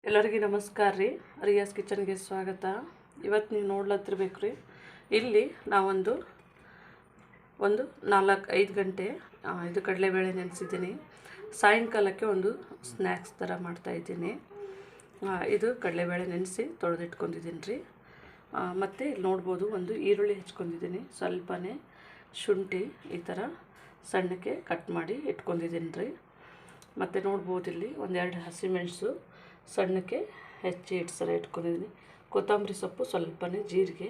ಎಲ್ಲರಿಗೂ ನಮಸ್ಕಾರ ರೀ. ರಿಯಾಸ್ ಕಿಚನ್ಗೆ ಸ್ವಾಗತ. ಇವತ್ತು ನೀವು ನೋಡ್ಲತ್ತಿರ್ಬೇಕು ರೀ, ಇಲ್ಲಿ ನಾವೊಂದು 4-5 ಗಂಟೆ ಇದು ಕಡಲೆಬೇಳೆ ನೆನೆಸಿದ್ದೀನಿ. ಸಾಯಂಕಾಲಕ್ಕೆ ಒಂದು ಸ್ನ್ಯಾಕ್ಸ್ ಥರ ಮಾಡ್ತಾಯಿದ್ದೀನಿ. ಇದು ಕಡಲೆಬೇಳೆ ನೆನೆಸಿ ತೊಳೆದಿಟ್ಕೊಂಡಿದ್ದೀನಿ ರೀ. ಮತ್ತು ಇಲ್ಲಿ ನೋಡ್ಬೋದು, ಒಂದು ಈರುಳ್ಳಿ ಹೆಚ್ಕೊಂಡಿದ್ದೀನಿ, ಸ್ವಲ್ಪನೇ ಶುಂಠಿ ಈ ಥರ ಸಣ್ಣಕ್ಕೆ ಕಟ್ ಮಾಡಿ ಇಟ್ಕೊಂಡಿದ್ದೀನಿ ರೀ. ಮತ್ತು ನೋಡ್ಬೋದು ಇಲ್ಲಿ 1-2 ಹಸಿಮೆಣಸು ಸಣ್ಣಕ್ಕೆ ಹೆಚ್ಚಿ ಇಟ್ಕೊಂಡಿದ್ದೀನಿ. ಕೊತ್ತಂಬರಿ ಸೊಪ್ಪು, ಸ್ವಲ್ಪನೇ ಜೀರಿಗೆ,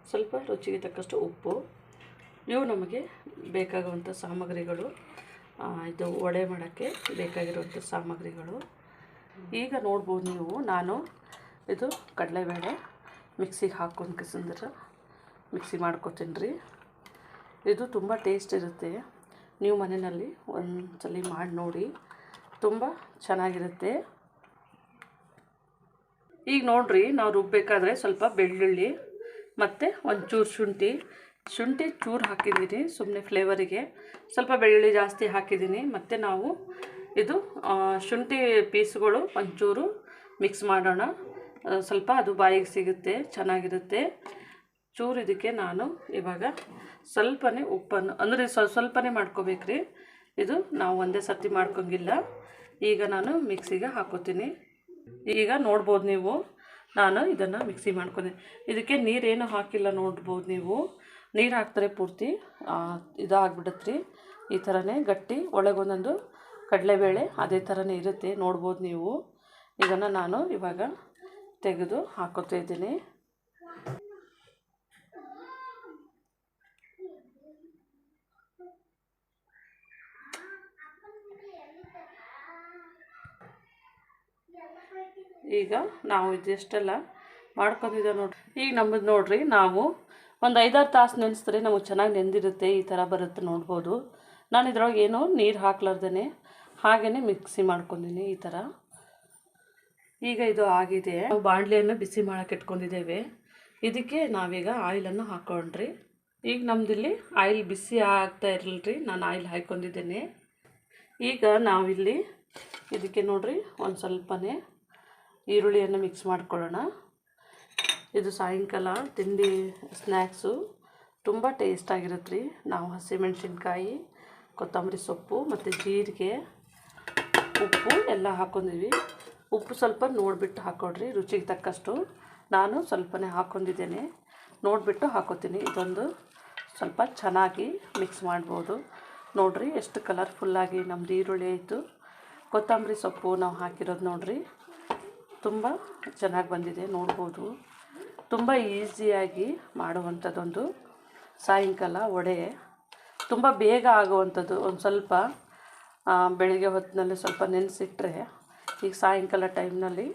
ಸ್ವಲ್ಪ ರುಚಿಗೆ ತಕ್ಕಷ್ಟು ಉಪ್ಪು. ಇವು ನಮಗೆ ಬೇಕಾಗುವಂಥ ಸಾಮಗ್ರಿಗಳು. ಇದು ವಡೆ ಮಾಡೋಕ್ಕೆ ಬೇಕಾಗಿರುವಂಥ ಸಾಮಗ್ರಿಗಳು. ಈಗ ನೋಡ್ಬೋದು ನೀವು, ನಾನು ಇದು ಕಡಲೆಬೇಳೆ ಮಿಕ್ಸಿಗೆ ಹಾಕ್ಕೊಂಡು ಮಿಕ್ಸಿ ಮಾಡ್ಕೊತೀನಿ ರೀ. ಇದು ತುಂಬ ಟೇಸ್ಟ್ ಇರುತ್ತೆ. ನೀವು ಮನೆಯಲ್ಲಿ ಒಂದ್ಸಲ ಮಾಡಿ ನೋಡಿ, ತುಂಬ ಚೆನ್ನಾಗಿರುತ್ತೆ. ಈಗ ನೋಡ್ರಿ, ನಾವು ರುಬ್ಬಬೇಕಾದ್ರೆ ಸ್ವಲ್ಪ ಬೆಳ್ಳುಳ್ಳಿ ಮತ್ತು ಒಂಚೂರು ಶುಂಠಿ ಚೂರು ಹಾಕಿದ್ದೀನಿ ಸುಮ್ಮನೆ ಫ್ಲೇವರಿಗೆ. ಸ್ವಲ್ಪ ಬೆಳ್ಳುಳ್ಳಿ ಜಾಸ್ತಿ ಹಾಕಿದ್ದೀನಿ. ಮತ್ತು ನಾವು ಇದು ಶುಂಠಿ ಪೀಸ್ಗಳು ಒಂಚೂರು ಮಿಕ್ಸ್ ಮಾಡೋಣ, ಸ್ವಲ್ಪ ಅದು ಬಾಯಿಗೆ ಸಿಗುತ್ತೆ, ಚೆನ್ನಾಗಿರುತ್ತೆ. ಚೂರು ಇದಕ್ಕೆ ನಾನು ಇವಾಗ ಸ್ವಲ್ಪನೇ ಉಪ್ಪನ್ನು, ಅಂದರೆ ಸ್ವಲ್ಪನೇ ಮಾಡ್ಕೋಬೇಕ್ರಿ. ಇದು ನಾವು ಒಂದೇ ಸರ್ತಿ ಮಾಡ್ಕೊಂಗಿಲ್ಲ. ಈಗ ನಾನು ಮಿಕ್ಸಿಗೆ ಹಾಕೋತೀನಿ. ಈಗ ನೋಡ್ಬೋದು ನೀವು, ನಾನು ಇದನ್ನು ಮಿಕ್ಸಿ ಮಾಡ್ಕೊಂತೀನಿ. ಇದಕ್ಕೆ ನೀರೇನು ಹಾಕಿಲ್ಲ. ನೋಡ್ಬೋದು ನೀವು, ನೀರು ಹಾಕ್ತಾರೆ ಪೂರ್ತಿ ಇದಾಗ್ಬಿಡುತ್ತೆ ರೀ. ಈ ಥರನೇ ಗಟ್ಟಿ, ಒಳಗೊಂದೊಂದು ಕಡಲೆಬೇಳೆ ಅದೇ ಥರನೇ ಇರುತ್ತೆ. ನೋಡ್ಬೋದು ನೀವು. ಇದನ್ನು ನಾನು ಇವಾಗ ತೆಗೆದು ಹಾಕೋತಾ ಇದ್ದೀನಿ. ಈಗ ನಾವು ಇದೆಷ್ಟೆಲ್ಲ ಮಾಡ್ಕೊಂಡಿದ್ದೆ ನೋಡ್ರಿ. ಈಗ ನಮ್ಮದು ನೋಡ್ರಿ, ನಾವು ಒಂದು 5-6 ತಾಸು ನೆನೆಸಿದ್ರೆ ನಮಗೆ ಚೆನ್ನಾಗಿ ನೆಂದಿರುತ್ತೆ. ಈ ಥರ ಬರುತ್ತೆ, ನೋಡ್ಬೋದು. ನಾನು ಇದ್ರೊಳಗೆ ಏನೋ ನೀರು ಹಾಕ್ಲಾರ್ದೇ ಹಾಗೇ ಮಿಕ್ಸಿ ಮಾಡ್ಕೊಂಡಿನಿ ಈ ಥರ. ಈಗ ಇದು ಆಗಿದೆ. ನಾವು ಬಾಣಲೆಯನ್ನು ಬಿಸಿ ಮಾಡೋಕೆ ಇಟ್ಕೊಂಡಿದ್ದೇವೆ. ಇದಕ್ಕೆ ನಾವೀಗ ಆಯಿಲನ್ನು ಹಾಕ್ಕೊಂಡ್ರಿ. ಈಗ ನಮ್ಮದಿಲ್ಲಿ ಆಯಿಲ್ ಬಿಸಿ ಆಗ್ತಾ ಇರಲ್ರಿ, ನಾನು ಆಯಿಲ್ ಹಾಕ್ಕೊಂಡಿದ್ದೇನೆ. ಈಗ ನಾವಿಲ್ಲಿ ಇದಕ್ಕೆ ನೋಡ್ರಿ ಒಂದು ಸ್ವಲ್ಪನೇ ಈರುಳ್ಳಿಯನ್ನು ಮಿಕ್ಸ್ ಮಾಡ್ಕೊಳ್ಳೋಣ. ಇದು ಸಾಯಂಕಾಲ ತಿಂಡಿ ಸ್ನ್ಯಾಕ್ಸು ತುಂಬ ಟೇಸ್ಟಾಗಿರುತ್ತೆ ರೀ. ನಾವು ಹಸಿಮೆಣ್ಸಿನ್ಕಾಯಿ, ಕೊತ್ತಂಬರಿ ಸೊಪ್ಪು ಮತ್ತು ಜೀರಿಗೆ, ಉಪ್ಪು ಎಲ್ಲ ಹಾಕ್ಕೊಂಡಿವಿ. ಉಪ್ಪು ಸ್ವಲ್ಪ ನೋಡಿಬಿಟ್ಟು ಹಾಕ್ಕೊಡ್ರಿ, ರುಚಿಗೆ ತಕ್ಕಷ್ಟು. ನಾನು ಸ್ವಲ್ಪನೇ ಹಾಕ್ಕೊಂಡಿದ್ದೇನೆ, ನೋಡಿಬಿಟ್ಟು ಹಾಕೋತೀನಿ. ಇದೊಂದು ಸ್ವಲ್ಪ ಚೆನ್ನಾಗಿ ಮಿಕ್ಸ್ ಮಾಡ್ಬೋದು. ನೋಡಿರಿ ಎಷ್ಟು ಕಲರ್ಫುಲ್ಲಾಗಿ ನಮ್ಮದು ಈರುಳ್ಳಿ ಆಯಿತು. ಕೊತ್ತಂಬರಿ ಸೊಪ್ಪು ನಾವು ಹಾಕಿರೋದು ನೋಡಿರಿ, ತುಂಬ ಚೆನ್ನಾಗಿ ಬಂದಿದೆ. ನೋಡ್ಬೋದು, ತುಂಬ ಈಸಿಯಾಗಿ ಮಾಡುವಂಥದ್ದೊಂದು ಸಾಯಂಕಾಲ ವಡೆ. ತುಂಬ ಬೇಗ ಆಗುವಂಥದ್ದು. ಒಂದು ಸ್ವಲ್ಪ ಬೆಳಿಗ್ಗೆ ಹೊತ್ತಿನಲ್ಲಿ ಸ್ವಲ್ಪ ನೆನೆಸಿಟ್ರೆ ಈಗ ಸಾಯಂಕಾಲ ಟೈಮ್ನಲ್ಲಿ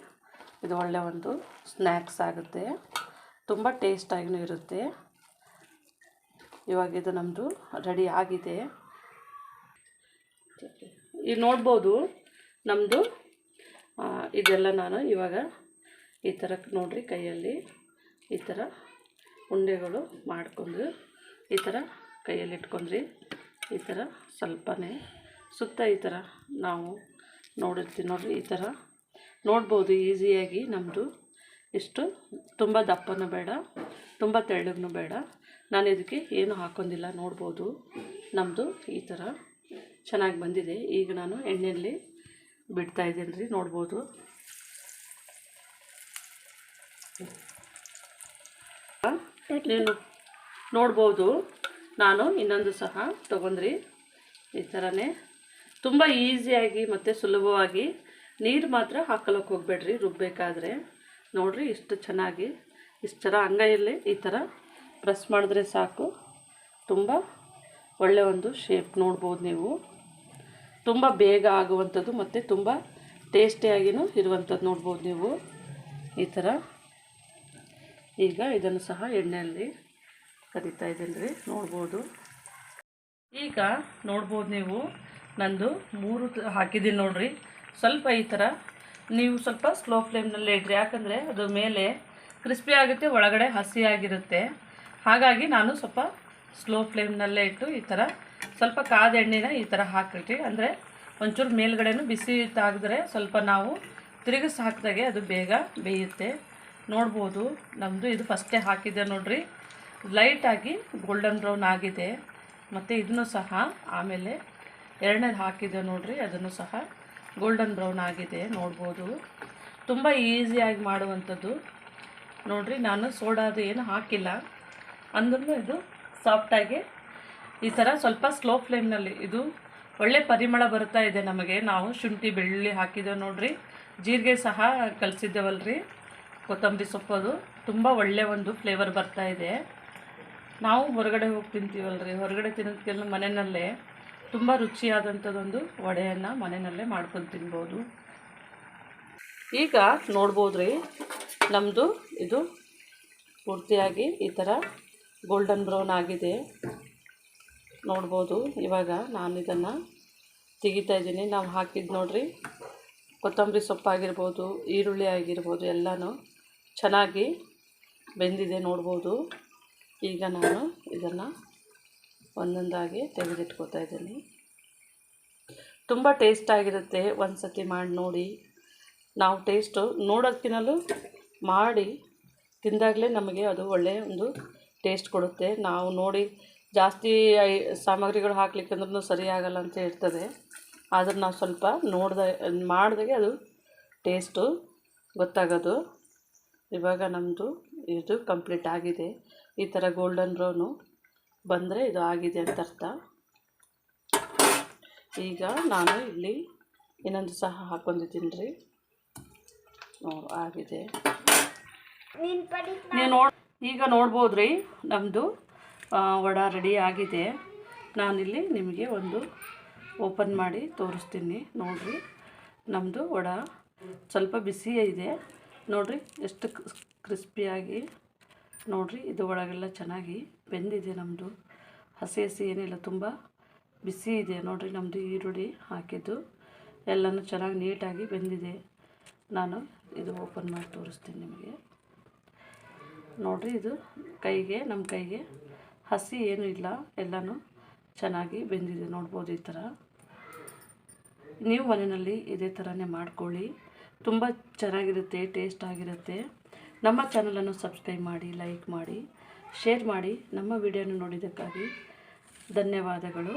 ಇದು ಒಳ್ಳೆಯ ಒಂದು ಸ್ನ್ಯಾಕ್ಸ್ ಆಗುತ್ತೆ. ತುಂಬ ಟೇಸ್ಟಾಗಿಯೂ ಇರುತ್ತೆ. ಇವಾಗ ಇದು ನಮ್ಮದು ರೆಡಿ ಆಗಿದೆ. ಈಗ ನೋಡ್ಬೋದು ನಮ್ಮದು ಇದೆಲ್ಲ ನಾನು ಇವಾಗ ಈ ಥರ ನೋಡಿರಿ, ಕೈಯಲ್ಲಿ ಈ ಥರ ಉಂಡೆಗಳು ಮಾಡ್ಕೊಂಡು ಈ ಥರ ಕೈಯಲ್ಲಿ ಇಟ್ಕೊಂಡ್ರಿ. ಈ ಥರ ಸ್ವಲ್ಪನೇ ಸುತ್ತ ಈ ಥರ ನಾವು ನೋಡಿರ್ತೀವಿ ನೋಡಿರಿ. ಈ ಥರ ನೋಡ್ಬೋದು ಈಸಿಯಾಗಿ. ನಮ್ಮದು ಇಷ್ಟು ತುಂಬ ದಪ್ಪನೂ ಬೇಡ, ತುಂಬ ತೆಳ್ಳಗೂ ಬೇಡ. ನಾನು ಇದಕ್ಕೆ ಏನು ಹಾಕೊಂಡಿಲ್ಲ. ನೋಡ್ಬೋದು ನಮ್ಮದು ಈ ಥರ ಚೆನ್ನಾಗಿ ಬಂದಿದೆ. ಈಗ ನಾನು ಎಣ್ಣೆಯಲ್ಲಿ ಬಿಡ್ತಾಯಿದ್ದೀನಿ ರೀ. ನೋಡ್ಬೋದು ನೀನು ನೋಡ್ಬೋದು. ನಾನು ಇನ್ನೊಂದು ಸಹ ತೊಗೊಂಡ್ರಿ. ಈ ಥರನೇ ತುಂಬ ಈಸಿಯಾಗಿ ಮತ್ತು ಸುಲಭವಾಗಿ. ನೀರು ಮಾತ್ರ ಹಾಕಲಕ್ಕೆ ಹೋಗಬೇಡ್ರಿ ರುಬ್ಬಬೇಕಾದ್ರೆ. ನೋಡಿರಿ ಇಷ್ಟು ಚೆನ್ನಾಗಿ, ಇಷ್ಟು ಥರ ಅಂಗೈಯಲ್ಲಿ ಈ ಥರ ಪ್ರೆಸ್ ಮಾಡಿದ್ರೆ ಸಾಕು. ತುಂಬ ಒಳ್ಳೆಯ ಒಂದು ಶೇಪ್. ನೋಡ್ಬೋದು ನೀವು, ತುಂಬ ಬೇಗ ಆಗುವಂಥದ್ದು ಮತ್ತು ತುಂಬ ಟೇಸ್ಟಿಯಾಗಿಯೂ ಇರುವಂಥದ್ದು. ನೋಡ್ಬೋದು ನೀವು ಈ ಥರ. ಈಗ ಇದನ್ನು ಸಹ ಎಣ್ಣೆಯಲ್ಲಿ ಕರಿತಾ ಇದ್ದೀನಿ ರೀ. ನೋಡ್ಬೋದು. ಈಗ ನೋಡ್ಬೋದು ನೀವು, ನಂದು 3 ಹಾಕಿದ್ದೀನಿ ನೋಡಿರಿ. ಸ್ವಲ್ಪ ಈ ಥರ ನೀವು ಸ್ವಲ್ಪ ಸ್ಲೋ ಫ್ಲೇಮ್ನಲ್ಲೇ ಇಡ್ರಿ, ಯಾಕಂದರೆ ಅದು ಮೇಲೆ ಕ್ರಿಸ್ಪಿ ಆಗುತ್ತೆ, ಒಳಗಡೆ ಹಸಿಯಾಗಿರುತ್ತೆ. ಹಾಗಾಗಿ ನಾನು ಸ್ವಲ್ಪ ಸ್ಲೋ ಫ್ಲೇಮ್ನಲ್ಲೇ ಇಟ್ಟು ಈ ಥರ ಸ್ವಲ್ಪ ಕಾದ ಎಣ್ಣೆನ ಈ ಥರ ಹಾಕಿಟ್ರಿ. ಅಂದರೆ ಒಂಚೂರು ಮೇಲ್ಗಡೆನೂ ಬಿಸಿ ತಾಗಿದ್ರೆ ಸ್ವಲ್ಪ ನಾವು ತಿರುಗಿಸಿ ಹಾಕಿದಾಗೆ ಅದು ಬೇಗ ಬೇಯುತ್ತೆ. ನೋಡ್ಬೋದು ನಮ್ಮದು ಇದು ಫಸ್ಟೇ ಹಾಕಿದ್ದೆ ನೋಡಿರಿ, ಲೈಟಾಗಿ ಗೋಲ್ಡನ್ ಬ್ರೌನ್ ಆಗಿದೆ. ಮತ್ತು ಇದನ್ನು ಸಹ ಆಮೇಲೆ ಎರಡನೇದು ಹಾಕಿದ್ದೆ ನೋಡಿರಿ, ಅದನ್ನು ಸಹ ಗೋಲ್ಡನ್ ಬ್ರೌನ್ ಆಗಿದೆ. ನೋಡ್ಬೋದು ತುಂಬ ಈಸಿಯಾಗಿ ಮಾಡುವಂಥದ್ದು ನೋಡಿರಿ. ನಾನು ಸೋಡಾದು ಏನು ಹಾಕಿಲ್ಲ, ಅಂದ್ರೂ ಇದು ಸಾಫ್ಟಾಗಿ ಈ ಥರ ಸ್ವಲ್ಪ ಸ್ಲೋ ಫ್ಲೇಮ್ನಲ್ಲಿ ಇದು ಒಳ್ಳೆ ಪರಿಮಳ ಬರ್ತಾ ಇದೆ ನಮಗೆ. ನಾವು ಶುಂಠಿ ಬೆಳ್ಳುಳ್ಳಿ ಹಾಕಿದ್ದೇವೆ ನೋಡಿರಿ, ಜೀರಿಗೆ ಸಹ ಕಲಿಸಿದ್ದೇವಲ್ರಿ, ಕೊತ್ತಂಬರಿ ಸೊಪ್ಪದು ತುಂಬ ಒಳ್ಳೆಯ ಒಂದು ಫ್ಲೇವರ್ ಬರ್ತಾ ಇದೆ. ನಾವು ಹೊರಗಡೆ ಹೋಗಿ ತಿಂತೀವಲ್ರಿ, ಹೊರಗಡೆ ತಿನ್ನೋದಕ್ಕೆಲ್ಲ ಮನೆಯಲ್ಲೇ ತುಂಬ ರುಚಿಯಾದಂಥದ್ದೊಂದು ವಡೆಯನ್ನು ಮನೆಯಲ್ಲೇ ಮಾಡ್ಕೊಂಡು ತಿನ್ಬೋದು. ಈಗ ನೋಡ್ಬೋದ್ರಿ ನಮ್ಮದು ಇದು ಪೂರ್ತಿಯಾಗಿ ಈ ಥರ ಗೋಲ್ಡನ್ ಬ್ರೌನ್ ಆಗಿದೆ. ನೋಡ್ಬೋದು ಇವಾಗ ನಾನು ಇದನ್ನು ತೆಗಿತಾ ಇದ್ದೀನಿ. ನಾವು ಹಾಕಿದ್ದು ನೋಡಿರಿ, ಕೊತ್ತಂಬರಿ ಸೊಪ್ಪಾಗಿರ್ಬೋದು, ಈರುಳ್ಳಿ ಆಗಿರ್ಬೋದು, ಎಲ್ಲನೂ ಚೆನ್ನಾಗಿ ಬೆಂದಿದೆ ನೋಡ್ಬೋದು. ಈಗ ನಾನು ಇದನ್ನು ಒಂದೊಂದಾಗಿ ತೆಗೆದಿಟ್ಕೋತಾ ಇದ್ದೀನಿ. ತುಂಬ ಟೇಸ್ಟಾಗಿರುತ್ತೆ, ಒಂದು ಸತಿ ಮಾಡಿ ನೋಡಿ. ನಾವು ಟೇಸ್ಟು ನೋಡೋದಕ್ಕಿಂತಲೂ ಮಾಡಿ ತಿಂದಾಗಲೇ ನಮಗೆ ಅದು ಒಳ್ಳೆಯ ಒಂದು ಟೇಸ್ಟ್ ಕೊಡುತ್ತೆ. ನಾವು ನೋಡಿ ಜಾಸ್ತಿ ಸಾಮಗ್ರಿಗಳು ಹಾಕ್ಲಿಕ್ಕಂದ್ರೂ ಸರಿ ಆಗಲ್ಲ ಅಂತ ಇರ್ತದೆ. ಆದ್ರೆ ನಾವು ಸ್ವಲ್ಪ ಮಾಡಿದಾಗೆ ಅದು ಟೇಸ್ಟು ಗೊತ್ತಾಗೋದು. ಇವಾಗ ನಮ್ಮದು ಇದು ಕಂಪ್ಲೀಟ್ ಆಗಿದೆ. ಈ ಥರ ಗೋಲ್ಡನ್ ಬ್ರೌನು ಬಂದರೆ ಇದು ಆಗಿದೆ ಅಂತ ಅರ್ಥ. ಈಗ ನಾನು ಇಲ್ಲಿ ಇನ್ನೊಂದು ಸಹ ಹಾಕ್ಕೊಂಡಿದ್ದೀನಿ ರೀ, ಆಗಿದೆ. ನೀವು ಈಗ ನೋಡ್ಬೋದ್ರಿ ನಮ್ಮದು ವಡೆ ರೆಡಿ ಆಗಿದೆ. ನಾನಿಲ್ಲಿ ನಿಮಗೆ ಒಂದು ಓಪನ್ ಮಾಡಿ ತೋರಿಸ್ತೀನಿ ನೋಡಿರಿ. ನಮ್ಮದು ವಡೆ ಸ್ವಲ್ಪ ಬಿಸಿ ಇದೆ ನೋಡಿರಿ, ಎಷ್ಟು ಕ್ರಿಸ್ಪಿಯಾಗಿ ನೋಡಿರಿ. ಇದು ಒಳಗೆಲ್ಲ ಚೆನ್ನಾಗಿ ಬೆಂದಿದೆ. ನಮ್ಮದು ಹಸಿ ಹಸಿ ಏನಿಲ್ಲ, ತುಂಬ ಬಿಸಿ ಇದೆ ನೋಡಿರಿ. ನಮ್ಮದು ಈರುಳ್ಳಿ ಹಾಕಿದ್ದು ಎಲ್ಲನೂ ಚೆನ್ನಾಗಿ ನೀಟಾಗಿ ಬೆಂದಿದೆ. ನಾನು ಇದು ಓಪನ್ ಮಾಡಿ ತೋರಿಸ್ತೀನಿ ನಿಮಗೆ ನೋಡಿರಿ. ಇದು ನಮ್ಮ ಕೈಗೆ ಹಸಿ ಏನೂ ಇಲ್ಲ, ಎಲ್ಲನೂ ಚೆನ್ನಾಗಿ ಬೆಂದಿದೆ ನೋಡ್ಬೋದು. ಈ ಥರ ನೀವು ಮನೆಯಲ್ಲಿ ಇದೇ ಥರನೇ ಮಾಡ್ಕೊಳ್ಳಿ, ತುಂಬ ಚೆನ್ನಾಗಿರುತ್ತೆ, ಟೇಸ್ಟ್ ಆಗಿರುತ್ತೆ. ನಮ್ಮ ಚಾನಲನ್ನು ಸಬ್ಸ್ಕ್ರೈಬ್ ಮಾಡಿ, ಲೈಕ್ ಮಾಡಿ, ಶೇರ್ ಮಾಡಿ. ನಮ್ಮ ವಿಡಿಯೋನ ನೋಡಿದ್ದಕ್ಕಾಗಿ ಧನ್ಯವಾದಗಳು.